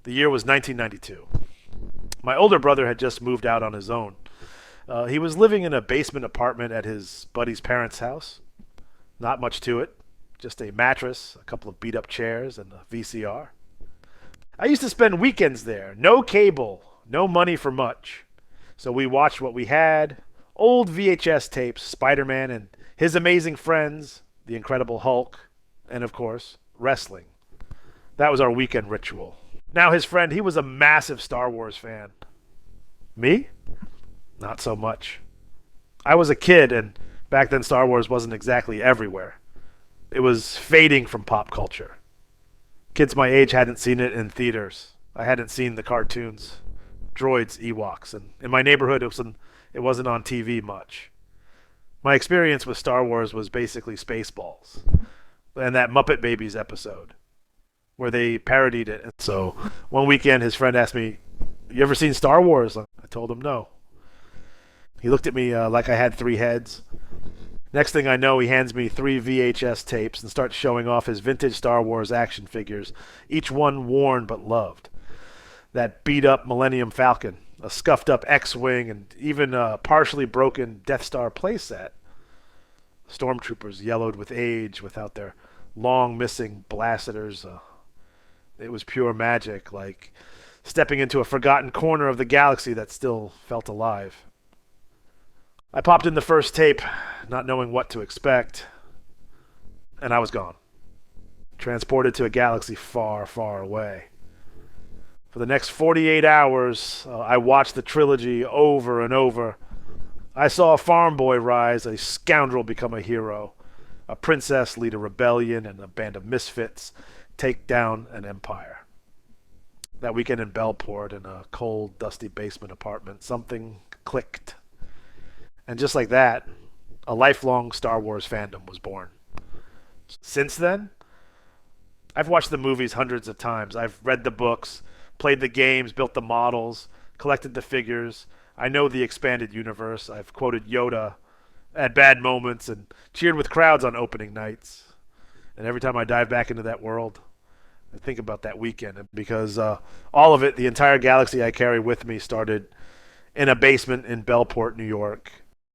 The year was 1992. My older brother had just moved out on his own. He was living in a basement apartment at his buddy's parents' house. Not much to it, just a mattress, a couple of beat up chairs, and a VCR. I used to spend weekends there. No cable, no money for much. So we watched what we had, old VHS tapes, Spider Man and His Amazing Friends, The Incredible Hulk, and of course, wrestling. That was our weekend ritual. Now, his friend, he was a massive Star Wars fan. Me? Not so much. I was a kid, and back then Star Wars wasn't exactly everywhere. It was fading from pop culture. Kids my age hadn't seen it in theaters. I hadn't seen the cartoons, droids, Ewoks, and in my neighborhood it wasn't on TV much. My experience with Star Wars was basically Spaceballs and that Muppet Babies episode where they parodied it. And so one weekend his friend asked me, "You ever seen Star Wars?" I told him no. He looked at me like I had three heads. Next thing I know, he hands me three VHS tapes and starts showing off his vintage Star Wars action figures, each one worn but loved. That beat up Millennium Falcon, a scuffed up X Wing, and even a partially broken Death Star playset. Stormtroopers yellowed with age without their long missing blasters. It was pure magic, like stepping into a forgotten corner of the galaxy that still felt alive. I popped in the first tape, not knowing what to expect, and I was gone, transported to a galaxy far, far away. For the next 48 hours, I watched the trilogy over and over. I saw a farm boy rise, a scoundrel become a hero, a princess lead a rebellion, and a band of misfits take down an empire. That weekend in Bellport, in a cold, dusty basement apartment, something clicked. And just like that, a lifelong Star Wars fandom was born. Since then, I've watched the movies hundreds of times. I've read the books, played the games, built the models, collected the figures. I know the expanded universe. I've quoted Yoda at bad moments and cheered with crowds on opening nights. And every time I dive back into that world, I think about that weekend because all of it, the entire galaxy I carry with me, started in a basement in Bellport, New York,